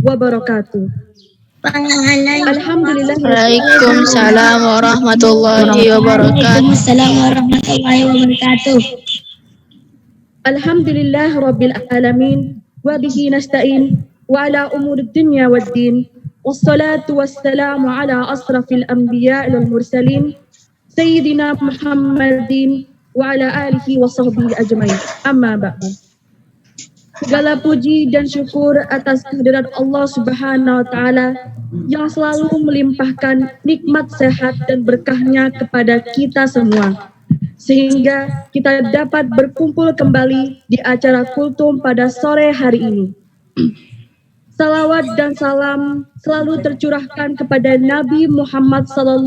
wabarakatuh. Alhamdulillah. Waalaikumsalam warahmatullahi wabarakatuh. Waalaikumsalam warahmatullahi wabarakatuh. Alhamdulillah rabbil alamin wa bihi nasta'in wa ala umuri dunya waddin. Wassalatu wassalamu ala asrafil anbiya wal mursalin sayyidina Muhammadin wa ala alihi wa sahbihi ajmain. Amma ba'du. Segala puji dan syukur atas kehadirat Allah Subhanahu wa taala yang selalu melimpahkan nikmat sehat dan berkahnya kepada kita semua, sehingga kita dapat berkumpul kembali di acara kultum pada sore hari ini. Salawat dan salam selalu tercurahkan kepada Nabi Muhammad SAW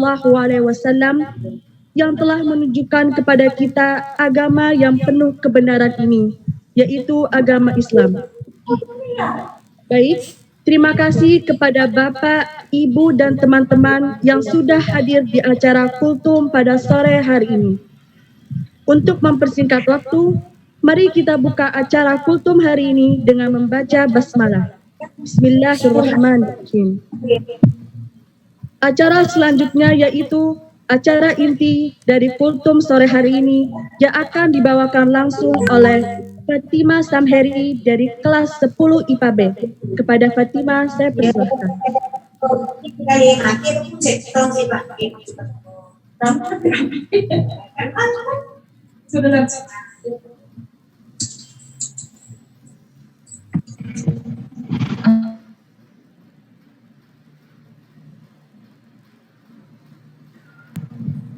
yang telah menunjukkan kepada kita agama yang penuh kebenaran ini, yaitu agama Islam. Baik, terima kasih kepada Bapak, Ibu, dan teman-teman yang sudah hadir di acara kultum pada sore hari ini. Untuk mempersingkat waktu, mari kita buka acara kultum hari ini dengan membaca basmalah. Bismillahirrahmanirrahim. Acara selanjutnya yaitu acara inti dari kultum sore hari ini yang akan dibawakan langsung oleh Fatimah Samheri dari kelas 10 IPA B. Kepada Fatimah saya persilahkan.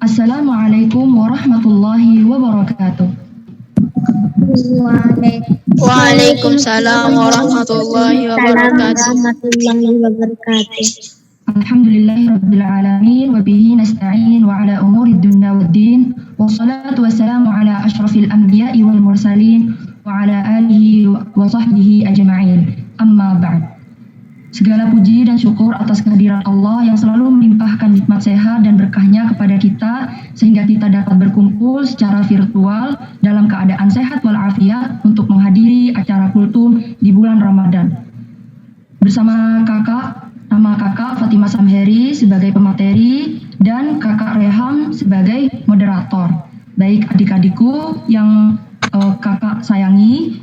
Assalamualaikum warahmatullahi wabarakatuh. Waalaikumsalam warahmatullahi wabarakatuh. Alhamdulillahirabbil alamin wa bihi nasta'in wa ala umuri dunya waddin wassalatu wassalamu ala asyrafil anbiya'i wal mursalin wa ala alihi wa sahbihi ajma'in. Amma ba'd. Segala puji dan syukur atas kehadiran Allah yang selalu melimpahkan nikmat sehat dan berkahnya kepada kita sehingga kita dapat berkumpul secara virtual dalam keadaan sehat walafiat untuk menghadiri acara kultum di bulan Ramadan. Bersama nama kakak Fatimah Samheri sebagai pemateri dan kakak Reham sebagai moderator. Baik adik-adikku yang kakak sayangi,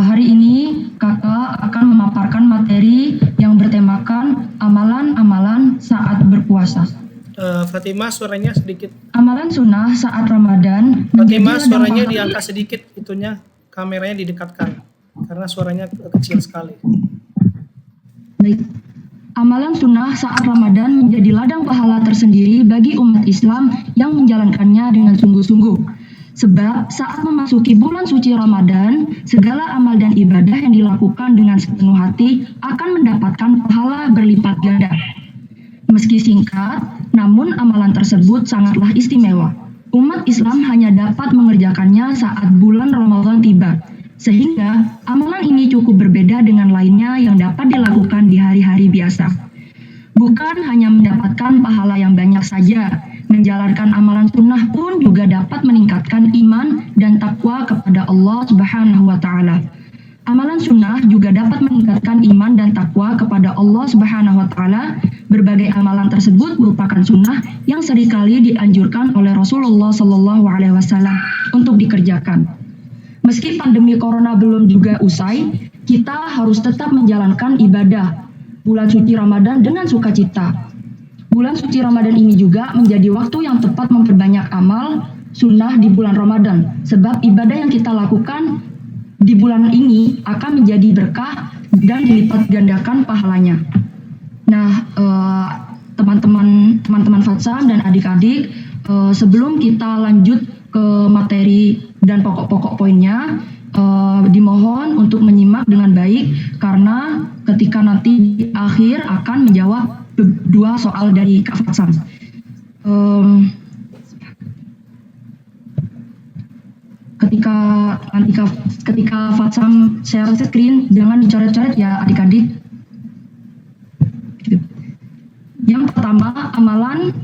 hari ini kakak akan memaparkan materi yang bertemakan amalan-amalan saat berpuasa. Fatimah suaranya sedikit. Amalan sunnah saat Ramadan. Fatimah suaranya diangkat sedikit, itunya kameranya didekatkan karena suaranya kecil sekali. Baik. Amalan sunnah saat Ramadan menjadi ladang pahala tersendiri bagi umat Islam yang menjalankannya dengan sungguh-sungguh. Sebab saat memasuki bulan suci Ramadan, segala amal dan ibadah yang dilakukan dengan sepenuh hati akan mendapatkan pahala berlipat ganda. Meski singkat, namun amalan tersebut sangatlah istimewa. Umat Islam hanya dapat mengerjakannya saat bulan Ramadan tiba. Sehingga amalan ini cukup berbeda dengan lainnya yang dapat dilakukan di hari-hari biasa. Bukan hanya mendapatkan pahala yang banyak saja, menjalankan amalan sunnah pun juga dapat meningkatkan iman dan takwa kepada Allah Subhanahu wa taala. Amalan sunnah juga dapat meningkatkan iman dan takwa kepada Allah Subhanahu wa taala. Berbagai amalan tersebut merupakan sunnah yang seringkali dianjurkan oleh Rasulullah sallallahu alaihi wasallam untuk dikerjakan. Meski pandemi corona belum juga usai, kita harus tetap menjalankan ibadah bulan suci Ramadan dengan sukacita. Bulan suci Ramadan ini juga menjadi waktu yang tepat memperbanyak amal sunnah di bulan Ramadan. Sebab ibadah yang kita lakukan di bulan ini akan menjadi berkah dan dilipat gandakan pahalanya. Nah, teman-teman Fatsam dan adik-adik, sebelum kita lanjut ke materi dan pokok-pokok poinnya, dimohon untuk menyimak dengan baik karena ketika nanti di akhir akan menjawab dua soal dari Kak Fatsam. Ketika Fatsam share screen jangan dicoret-coret ya adik-adik. Yang pertama, amalan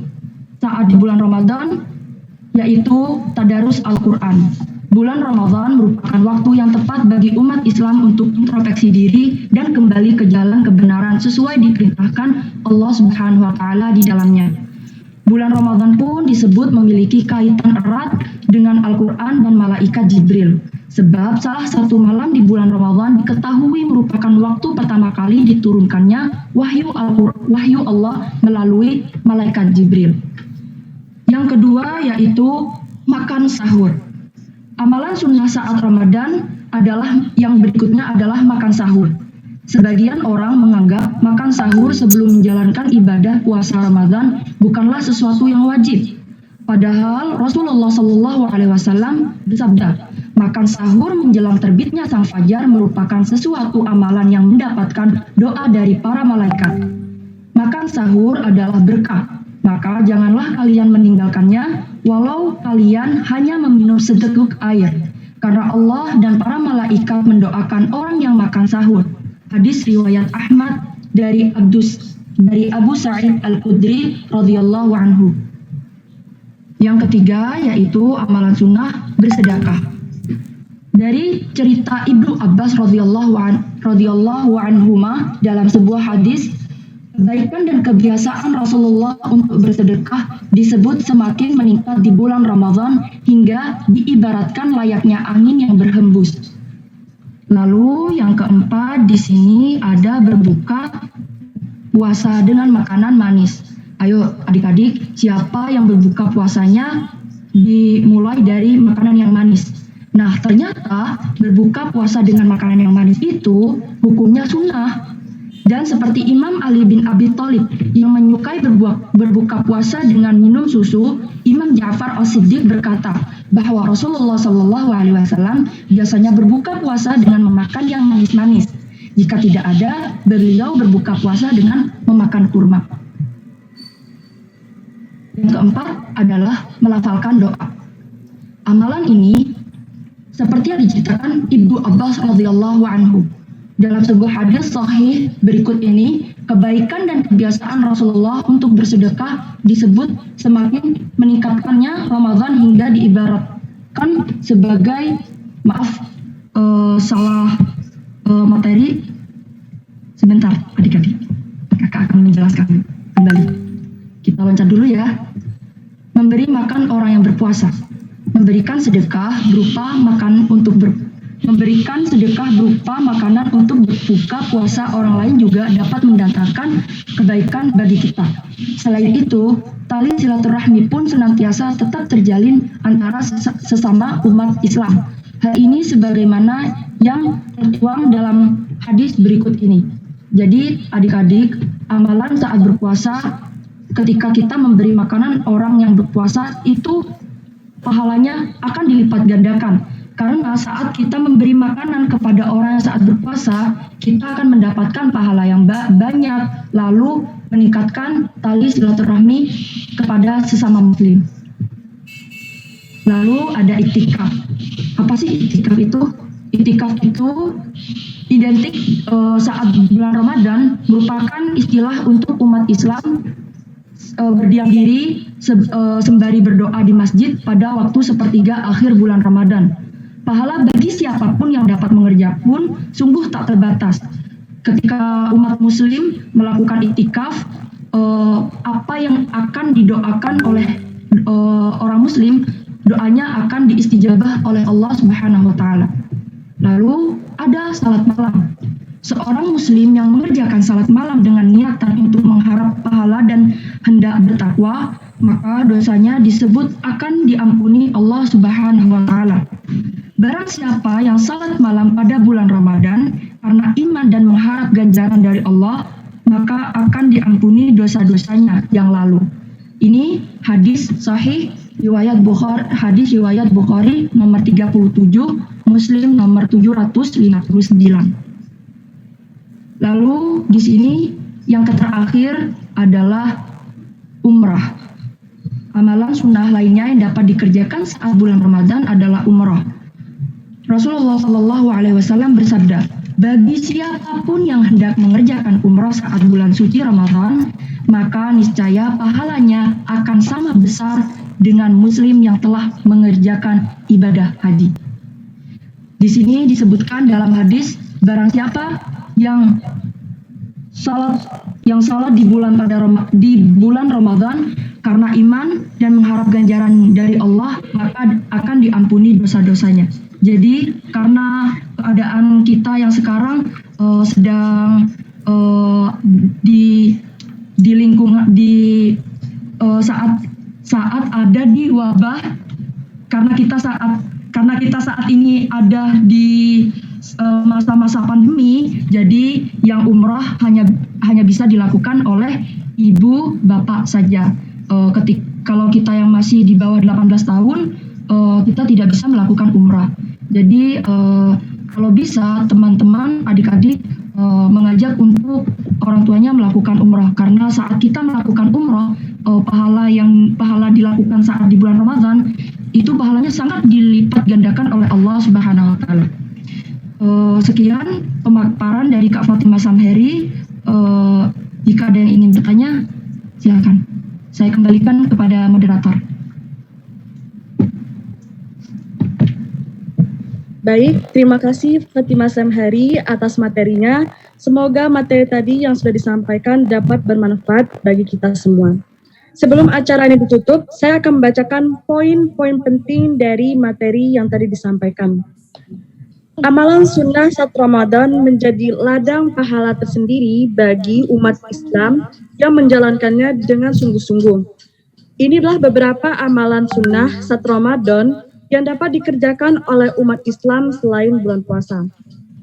saat di bulan Ramadan yaitu tadarus Al-Quran. Bulan Ramadan merupakan waktu yang tepat bagi umat Islam untuk introspeksi diri dan kembali ke jalan kebenaran sesuai diperintahkan Allah Subhanahu wa taala di dalamnya. Bulan Ramadan pun disebut memiliki kaitan erat dengan Al-Quran dan malaikat Jibril. Sebab salah satu malam di bulan Ramadan diketahui merupakan waktu pertama kali diturunkannya wahyu Allah melalui malaikat Jibril. Yang kedua yaitu makan sahur. Amalan sunnah saat Ramadan yang berikutnya adalah makan sahur. Sebagian orang menganggap makan sahur sebelum menjalankan ibadah puasa Ramadan bukanlah sesuatu yang wajib. Padahal Rasulullah SAW bersabda, makan sahur menjelang terbitnya sang fajar merupakan sesuatu amalan yang mendapatkan doa dari para malaikat. Makan sahur adalah berkah, maka janganlah kalian meninggalkannya walau kalian hanya meminum seteguk air. Karena Allah dan para malaikat mendoakan orang yang makan sahur. Hadis riwayat Ahmad dari Abu Sa'id Al-Khudri radhiyallahu anhu. Yang ketiga yaitu amalan sunnah bersedekah. Dari cerita Ibnu Abbas radhiyallahu anhuma dalam sebuah hadis, kebaikan dan kebiasaan Rasulullah untuk bersedekah disebut semakin meningkat di bulan Ramadan hingga diibaratkan layaknya angin yang berhembus. Lalu yang keempat di sini ada berbuka puasa dengan makanan manis. Ayo adik-adik, siapa yang berbuka puasanya dimulai dari makanan yang manis? Nah, ternyata berbuka puasa dengan makanan yang manis itu hukumnya sunnah. Dan seperti Imam Ali bin Abi Thalib yang menyukai berbuka puasa dengan minum susu, Imam Ja'far As-Siddiq berkata bahwa Rasulullah SAW biasanya berbuka puasa dengan memakan yang manis-manis. Jika tidak ada, beliau berbuka puasa dengan memakan kurma. Yang keempat adalah melafalkan doa. Amalan ini seperti yang diceritakan Ibnu Abbas radhiyallahu anhu. Dalam sebuah hadis sahih berikut ini, kebaikan dan kebiasaan Rasulullah untuk bersedekah disebut semakin meningkatkannya Ramadan hingga diibaratkan sebagai materi. Sebentar adik-adik, kakak akan menjelaskan kembali. Kita loncat dulu ya. Memberi makan orang yang berpuasa. Memberikan sedekah berupa makanan untuk berbuka puasa orang lain juga dapat mendatangkan kebaikan bagi kita. Selain itu, tali silaturahmi pun senantiasa tetap terjalin antara sesama umat Islam. Hal ini sebagaimana yang tertuang dalam hadis berikut ini. Jadi adik-adik, amalan saat berpuasa ketika kita memberi makanan orang yang berpuasa itu pahalanya akan dilipat gandakan. Karena saat kita memberi makanan kepada orang yang saat berpuasa, kita akan mendapatkan pahala yang banyak, lalu meningkatkan tali silaturahmi kepada sesama muslim. Lalu ada iktikaf. Apa sih iktikaf itu? Iktikaf itu identik saat bulan Ramadan, merupakan istilah untuk umat Islam berdiam diri sembari berdoa di masjid pada waktu sepertiga akhir bulan Ramadan. Pahala bagi siapapun yang dapat mengerja pun sungguh tak terbatas. Ketika umat muslim melakukan iktikaf, apa yang akan didoakan oleh orang muslim, doanya akan diistijabah oleh Allah Subhanahu wa taala. Lalu ada salat malam. Seorang muslim yang mengerjakan salat malam dengan niatan untuk mengharap pahala dan hendak bertakwa, maka dosanya disebut akan diampuni Allah Subhanahu wa taala. Barang siapa yang salat malam pada bulan Ramadan karena iman dan mengharap ganjaran dari Allah, maka akan diampuni dosa-dosanya yang lalu. Ini hadis sahih riwayat Bukhari nomor 37, Muslim nomor 759. Lalu di sini yang terakhir adalah umrah. Amalan sunnah lainnya yang dapat dikerjakan saat bulan Ramadan adalah umrah. Rasulullah SAW bersabda, bagi siapapun yang hendak mengerjakan umrah saat bulan suci Ramadan, maka niscaya pahalanya akan sama besar dengan muslim yang telah mengerjakan ibadah haji. Di sini disebutkan dalam hadis, barang siapa yang salat di bulan Ramadan karena iman dan mengharap ganjaran dari Allah, maka akan diampuni dosa-dosanya. Jadi karena keadaan kita yang sekarang sedang di lingkungan saat ada di wabah, karena kita saat ini ada di masa-masa pandemi, jadi yang umrah hanya bisa dilakukan oleh ibu bapak saja. Kalau kita yang masih di bawah 18 tahun, kita tidak bisa melakukan umrah. Jadi kalau bisa teman-teman, adik-adik mengajak untuk orang tuanya melakukan umrah, karena saat kita melakukan umrah, pahala dilakukan saat di bulan Ramadan itu pahalanya sangat dilipat gandakan oleh Allah Subhanahu wa taala. Sekian pemaparan dari Kak Fatimah Samheri. Jika ada yang ingin bertanya, silakan. Saya kembalikan kepada moderator. Baik, terima kasih Fatimah Samheri atas materinya. Semoga materi tadi yang sudah disampaikan dapat bermanfaat bagi kita semua. Sebelum acara ini ditutup, saya akan membacakan poin-poin penting dari materi yang tadi disampaikan. Amalan sunnah saat Ramadan menjadi ladang pahala tersendiri bagi umat Islam yang menjalankannya dengan sungguh-sungguh. Inilah beberapa amalan sunnah saat Ramadan yang dapat dikerjakan oleh umat Islam selain bulan puasa.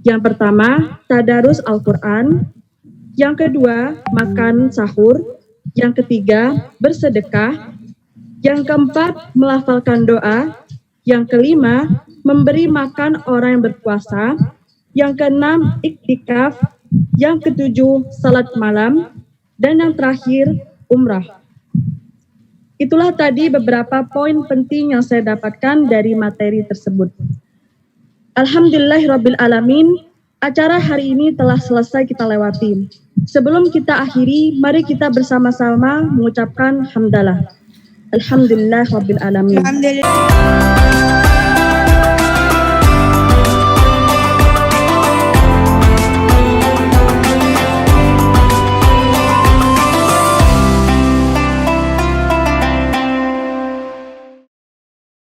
Yang pertama, tadarus Al-Quran. Yang kedua, makan sahur. Yang ketiga, bersedekah. Yang keempat, melafalkan doa. Yang kelima, memberi makan orang yang berpuasa. Yang keenam, iktikaf. Yang ketujuh, salat malam. Dan yang terakhir, umrah. Itulah tadi beberapa poin penting yang saya dapatkan dari materi tersebut. Alhamdulillahirrabbilalamin, acara hari ini telah selesai kita lewati. Sebelum kita akhiri, mari kita bersama-sama mengucapkan hamdalah. Alhamdulillahirrabbilalamin. Alhamdulillah.